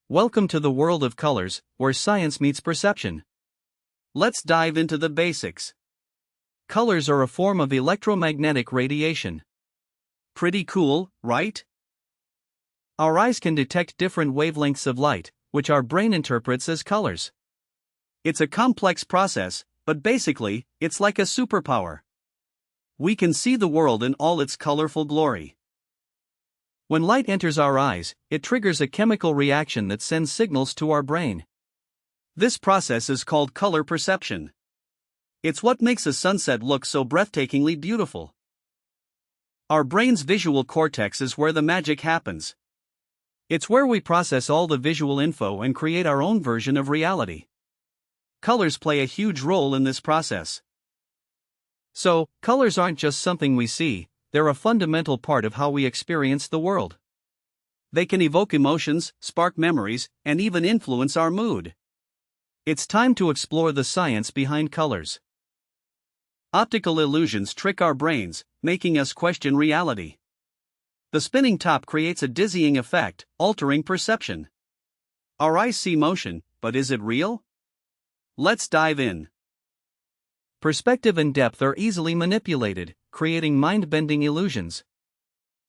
Welcome to the world of colors, where science meets perception. Let's dive into the basics. Colors are a form of electromagnetic radiation. Pretty cool, right? Our eyes can detect different wavelengths of light, which our brain interprets as colors. It's a complex process, but basically, it's like a superpower. We can see the world in all its colorful glory. When light enters our eyes, it triggers a chemical reaction that sends signals to our brain. This process is called color perception. It's what makes a sunset look so breathtakingly beautiful. Our brain's visual cortex is where the magic happens. It's where we process all the visual info and create our own version of reality. Colors play a huge role in this process. So, colors aren't just something we see, they're a fundamental part of how we experience the world. They can evoke emotions, spark memories, and even influence our mood. It's time to explore the science behind colors. Optical illusions trick our brains, making us question reality. The spinning top creates a dizzying effect, altering perception. Our eyes see motion, but is it real? Let's dive in. Perspective and depth are easily manipulated, creating mind-bending illusions.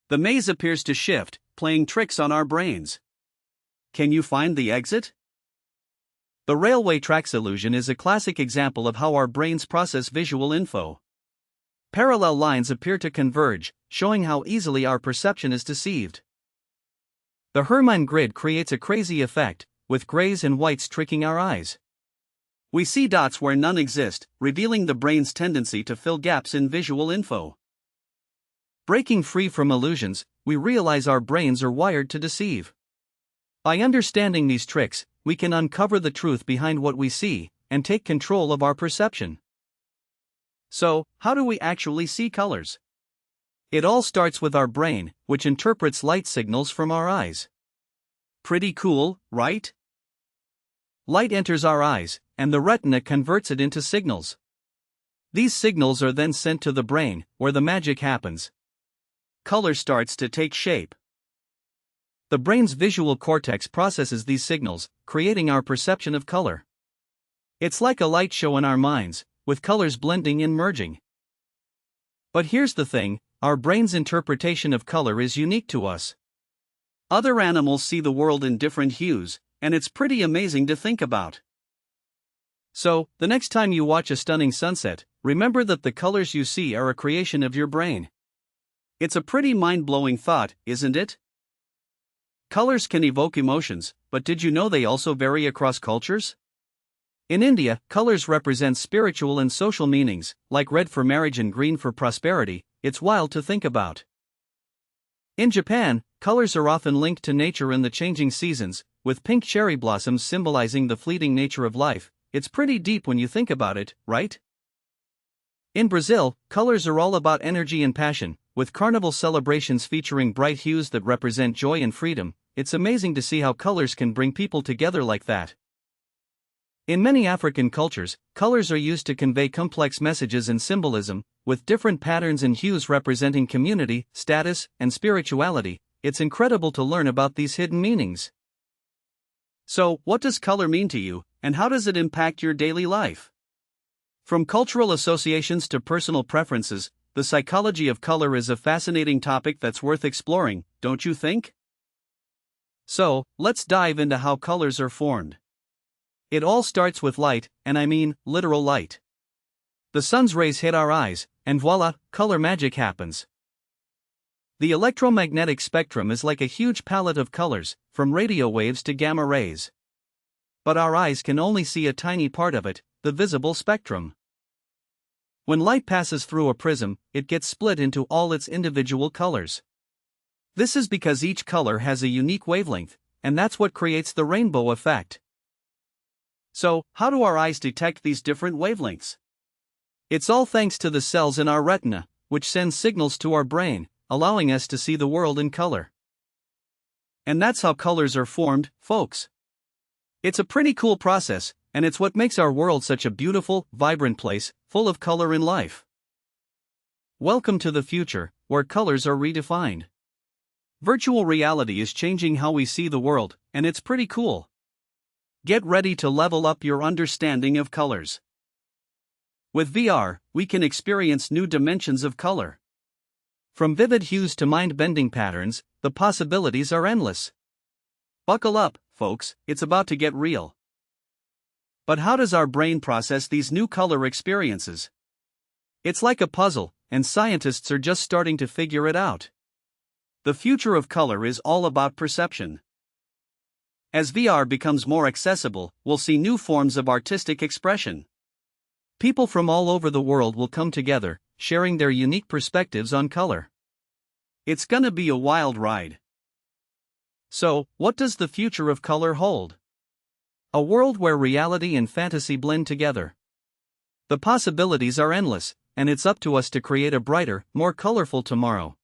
The maze appears to shift, playing tricks on our brains. Can you find the exit? The railway tracks illusion is a classic example of how our brains process visual info. Parallel lines appear to converge, showing how easily our perception is deceived. The Hermann grid creates a crazy effect, with grays and whites tricking our eyes. We see dots where none exist, revealing the brain's tendency to fill gaps in visual info. Breaking free from illusions, we realize our brains are wired to deceive. By understanding these tricks, we can uncover the truth behind what we see, and take control of our perception. So, how do we actually see colors? It all starts with our brain, which interprets light signals from our eyes. Pretty cool, right? Light enters our eyes, and the retina converts it into signals. These signals are then sent to the brain, where the magic happens. Color starts to take shape. The brain's visual cortex processes these signals, creating our perception of color. It's like a light show in our minds, with colors blending and merging. But here's the thing, our brain's interpretation of color is unique to us. Other animals see the world in different hues, and it's pretty amazing to think about. So, the next time you watch a stunning sunset, remember that the colors you see are a creation of your brain. It's a pretty mind-blowing thought, isn't it? Colors can evoke emotions, but did you know they also vary across cultures? In India, colors represent spiritual and social meanings, like red for marriage and green for prosperity. It's wild to think about. In Japan, colors are often linked to nature and the changing seasons, with pink cherry blossoms symbolizing the fleeting nature of life. It's pretty deep when you think about it, right? In Brazil, colors are all about energy and passion, with carnival celebrations featuring bright hues that represent joy and freedom. It's amazing to see how colors can bring people together like that. In many African cultures, colors are used to convey complex messages and symbolism, with different patterns and hues representing community, status, and spirituality. It's incredible to learn about these hidden meanings. So, what does color mean to you, and how does it impact your daily life? From cultural associations to personal preferences, the psychology of color is a fascinating topic that's worth exploring, don't you think? So, let's dive into how colors are formed. It all starts with light, and I mean, literal light. The sun's rays hit our eyes, and voila, color magic happens. The electromagnetic spectrum is like a huge palette of colors, from radio waves to gamma rays. But our eyes can only see a tiny part of it, the visible spectrum. When light passes through a prism, it gets split into all its individual colors. This is because each color has a unique wavelength, and that's what creates the rainbow effect. So, how do our eyes detect these different wavelengths? It's all thanks to the cells in our retina, which send signals to our brain, allowing us to see the world in color. And that's how colors are formed, folks. It's a pretty cool process, and it's what makes our world such a beautiful, vibrant place, full of color and life. Welcome to the future, where colors are redefined. Virtual reality is changing how we see the world, and it's pretty cool. Get ready to level up your understanding of colors. With VR, we can experience new dimensions of color. From vivid hues to mind-bending patterns, the possibilities are endless. Buckle up, folks, it's about to get real. But how does our brain process these new color experiences? It's like a puzzle, and scientists are just starting to figure it out. The future of color is all about perception. As VR becomes more accessible, we'll see new forms of artistic expression. People from all over the world will come together, sharing their unique perspectives on color. It's gonna be a wild ride. So, what does the future of color hold? A world where reality and fantasy blend together. The possibilities are endless, and it's up to us to create a brighter, more colorful tomorrow.